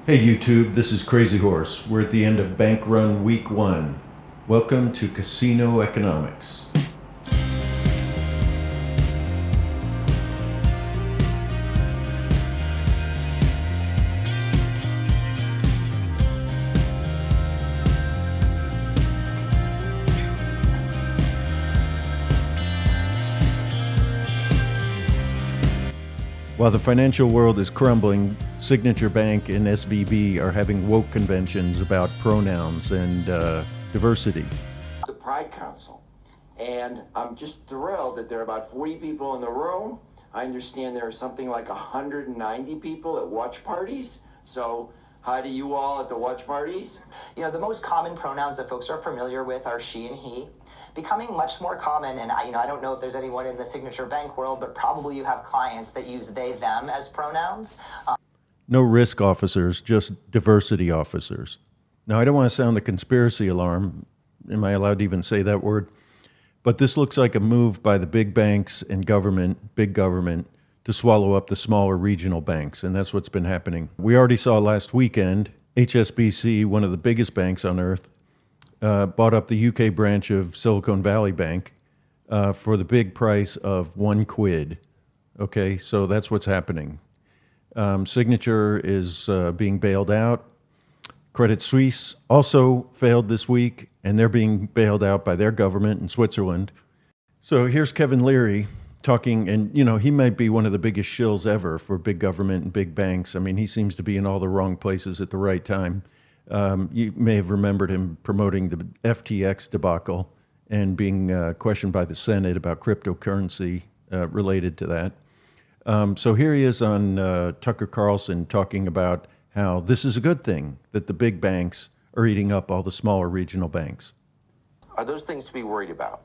Hey YouTube, this is Crazy Horse. We're at the end of Bank Run Week 1. Welcome to Casino Economics. While the financial world is crumbling, Signature Bank and SVB are having woke conventions about pronouns and diversity. The Pride Council. And I'm just thrilled that there are about 40 people in the room. I understand there are something like 190 people at watch parties. So hi to you all at the watch parties. You know, the most common pronouns that folks are familiar with are she and he. Becoming much more common, and I don't know if there's anyone in the Signature Bank world, but probably you have clients that use they, them as pronouns. No risk officers, just diversity officers. Now, I don't want to sound the conspiracy alarm. Am I allowed to even say that word? But this looks like a move by the big banks and government, big government, to swallow up the smaller regional banks, and that's what's been happening. We already saw last weekend, HSBC, one of the biggest banks on earth, bought up the UK branch of Silicon Valley Bank for the big price of £1. Okay, so that's what's happening. Signature is being bailed out. Credit Suisse also failed this week, and they're being bailed out by their government in Switzerland. So here's Kevin Leary talking, and he might be one of the biggest shills ever for big government and big banks. I mean, he seems to be in all the wrong places at the right time. You may have remembered him promoting the FTX debacle and being questioned by the Senate about cryptocurrency related to that. So here he is on Tucker Carlson talking about how this is a good thing, that the big banks are eating up all the smaller regional banks. Are those things to be worried about?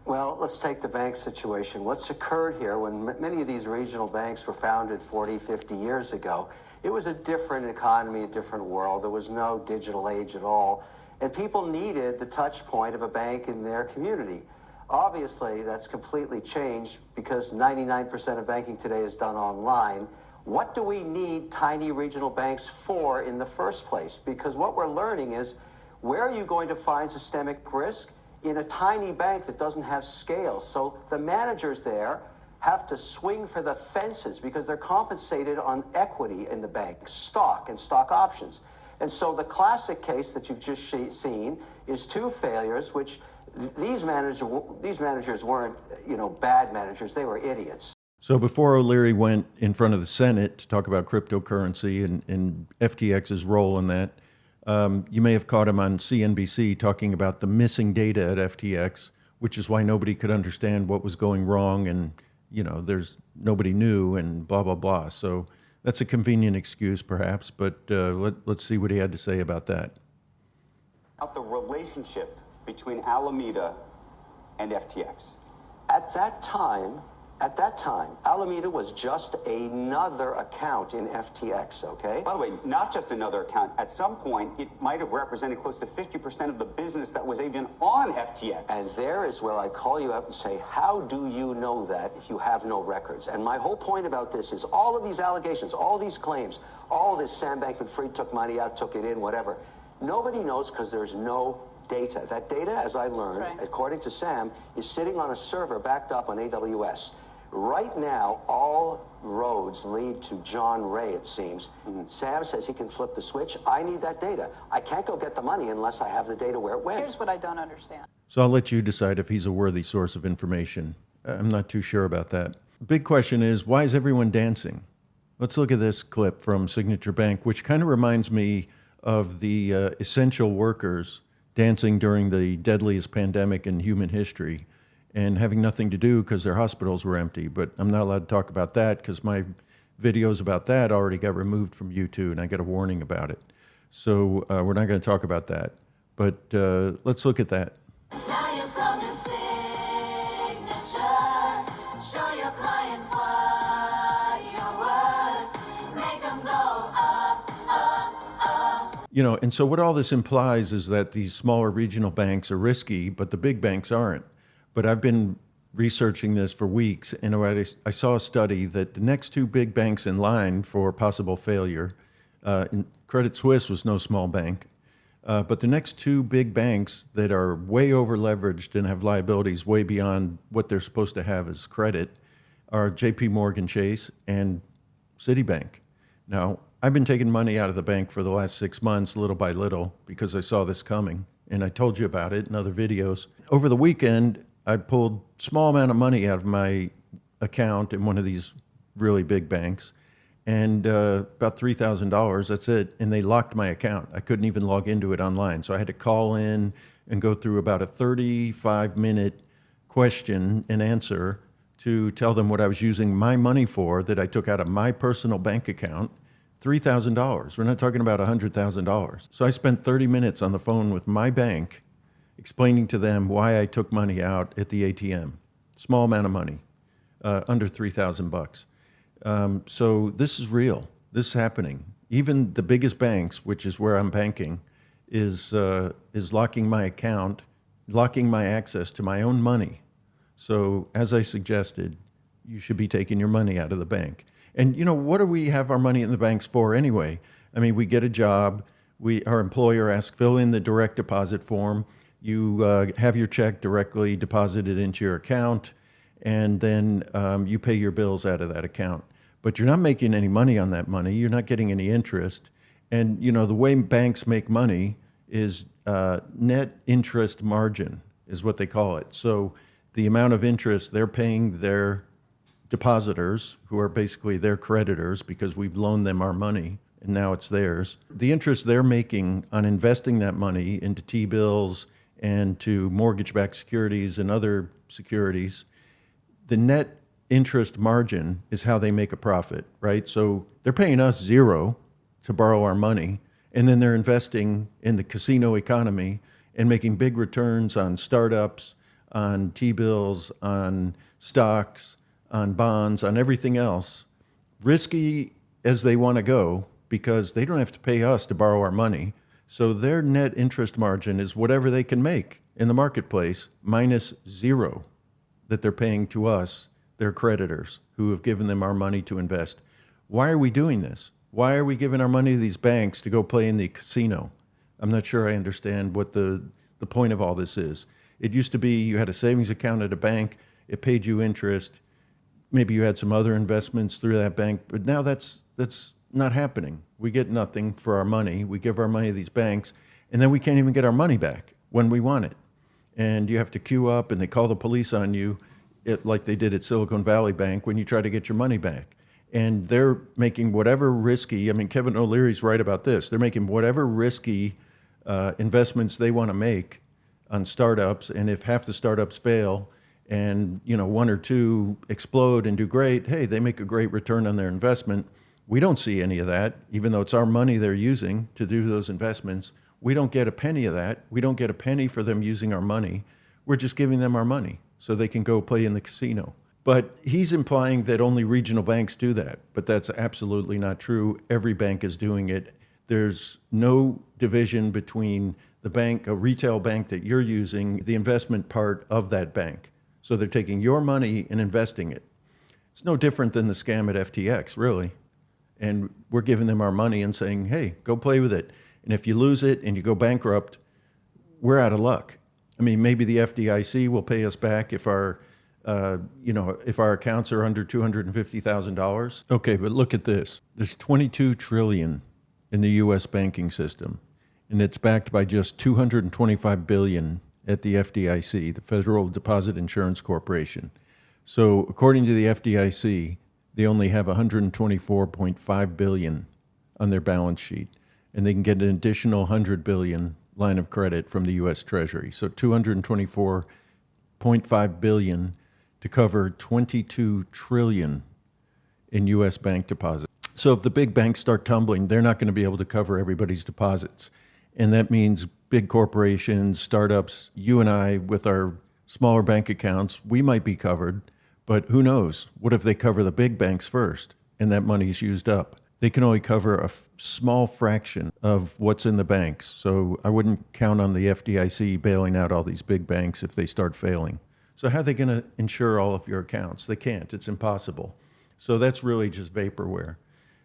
Well, let's take the bank situation. What's occurred here, when many of these regional banks were founded 40, 50 years ago, it was a different economy, a different world. There was no digital age at all. And people needed the touch point of a bank in their community. Obviously, that's completely changed because 99% of banking today is done online. What do we need tiny regional banks for in the first place? Because what we're learning is, where are you going to find systemic risk? In a tiny bank that doesn't have scale. So the managers there have to swing for the fences because they're compensated on equity in the bank, stock and stock options. And so the classic case that you've just seen is two failures, which these managers weren't, bad managers, they were idiots. So before O'Leary went in front of the Senate to talk about cryptocurrency and FTX's role in that, you may have caught him on CNBC talking about the missing data at FTX, which is why nobody could understand what was going wrong, and there's nobody knew, and blah blah blah. So that's a convenient excuse, perhaps, but let's see what he had to say about that. About the relationship between Alameda and FTX. At that time, Alameda was just another account in FTX, okay? By the way, not just another account. At some point, it might have represented close to 50% of the business that was even on FTX. And there is where I call you out and say, how do you know that if you have no records? And my whole point about this is all of these allegations, all these claims, all this Sam Bankman-Fried took money out, took it in, whatever. Nobody knows because there's no data. That data, as I learned, according to Sam, is sitting on a server backed up on AWS. Right now, all roads lead to John Ray, it seems. Sam says he can flip the switch. I need that data. I can't go get the money unless I have the data where it went. Here's what I don't understand. So I'll let you decide if he's a worthy source of information. I'm not too sure about that. The big question is, why is everyone dancing? Let's look at this clip from Signature Bank, which kind of reminds me of the essential workers dancing during the deadliest pandemic in human history, and having nothing to do because their hospitals were empty. But I'm not allowed to talk about that because my videos about that already got removed from YouTube, and I got a warning about it. So we're not going to talk about that. But let's look at that. Now you come to Signature. Show your clients what you're worth. Make them go up, up, up. And so what all this implies is that these smaller regional banks are risky, but the big banks aren't. But I've been researching this for weeks, and I saw a study that the next two big banks in line for possible failure Credit Suisse was no small bank. But the next two big banks that are way over leveraged and have liabilities way beyond what they're supposed to have as credit are JP Morgan Chase and Citibank. Now, I've been taking money out of the bank for the last 6 months, little by little, because I saw this coming. And I told you about it in other videos. Over the weekend, I pulled a small amount of money out of my account in one of these really big banks. And about $3,000, that's it. And they locked my account. I couldn't even log into it online. So I had to call in and go through about a 35-minute question and answer to tell them what I was using my money for that I took out of my personal bank account. $3,000. We're not talking about $100,000. So I spent 30 minutes on the phone with my bank explaining to them why I took money out at the ATM. Small amount of money, under $3,000. So this is real. This is happening. Even the biggest banks, which is where I'm banking, is locking my account, locking my access to my own money. So as I suggested, you should be taking your money out of the bank. And you know, what do we have our money in the banks for anyway? I mean, we get a job, our employer asks, fill in the direct deposit form, you have your check directly deposited into your account, and then you pay your bills out of that account. But you're not making any money on that money, you're not getting any interest. And you know, the way banks make money is net interest margin is what they call it. So the amount of interest they're paying their depositors, who are basically their creditors because we've loaned them our money and now it's theirs. The interest they're making on investing that money into T-bills and to mortgage-backed securities and other securities, the net interest margin is how they make a profit, right? So they're paying us zero to borrow our money, and then they're investing in the casino economy and making big returns on startups, on T-bills, on stocks, on bonds, on everything else, risky as they want to go because they don't have to pay us to borrow our money. So their net interest margin is whatever they can make in the marketplace minus zero that they're paying to us, their creditors, who have given them our money to invest. Why are we doing this? Why are we giving our money to these banks to go play in the casino? I'm not sure I understand what the point of all this is. It used to be you had a savings account at a bank, it paid you interest. Maybe you had some other investments through that bank, but now that's not happening. We get nothing for our money. We give our money to these banks, and then we can't even get our money back when we want it. And you have to queue up, and they call the police on you, like they did at Silicon Valley Bank, when you try to get your money back. And they're making whatever risky, I mean, Kevin O'Leary's right about this, they're making whatever risky investments they want to make on startups, and if half the startups fail, and you know, one or two explode and do great, hey, they make a great return on their investment. We don't see any of that, even though it's our money they're using to do those investments. We don't get a penny of that. We don't get a penny for them using our money. We're just giving them our money so they can go play in the casino. But he's implying that only regional banks do that, but that's absolutely not true. Every bank is doing it. There's no division between the bank, a retail bank that you're using, the investment part of that bank. So they're taking your money and investing it. It's no different than the scam at FTX, really. And we're giving them our money and saying, hey, go play with it. And if you lose it and you go bankrupt, we're out of luck. I mean, maybe the FDIC will pay us back if our accounts are under $250,000. Okay, but look at this. There's $22 trillion in the U.S. banking system, and it's backed by just $225 billion at the FDIC, the Federal Deposit Insurance Corporation. So according to the FDIC, they only have $124.5 billion on their balance sheet, and they can get an additional $100 billion line of credit from the U.S. Treasury. So $224.5 billion to cover $22 trillion in U.S. bank deposits. So if the big banks start tumbling, they're not going to be able to cover everybody's deposits. And that means big corporations, startups, you and I with our smaller bank accounts, we might be covered, but who knows? What if they cover the big banks first and that money's used up? They can only cover a small fraction of what's in the banks. So I wouldn't count on the FDIC bailing out all these big banks if they start failing. So how are they going to insure all of your accounts? They can't. It's impossible. So that's really just vaporware.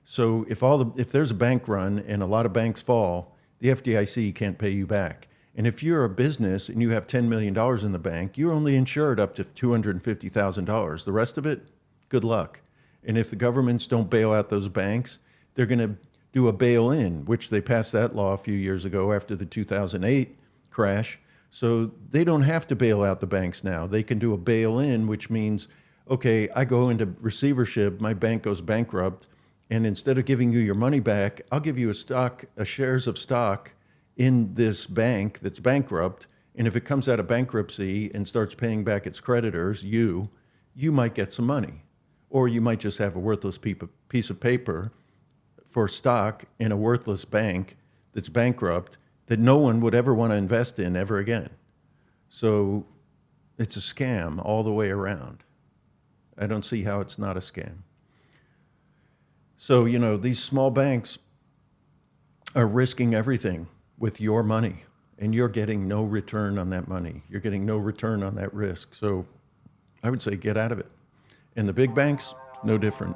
So if there's a bank run and a lot of banks fall, the FDIC can't pay you back. And if you're a business and you have $10 million in the bank, you're only insured up to $250,000. The rest of it, good luck. And if the governments don't bail out those banks, they're going to do a bail-in, which they passed that law a few years ago after the 2008 crash. So they don't have to bail out the banks now. They can do a bail-in, which means, okay, I go into receivership, my bank goes bankrupt, and instead of giving you your money back, I'll give you a shares of stock in this bank that's bankrupt. And if it comes out of bankruptcy and starts paying back its creditors, you might get some money. Or you might just have a worthless piece of paper for stock in a worthless bank that's bankrupt that no one would ever want to invest in ever again. So it's a scam all the way around. I don't see how it's not a scam. So, these small banks are risking everything with your money, and you're getting no return on that money. You're getting no return on that risk. So I would say get out of it. And the big banks, no different.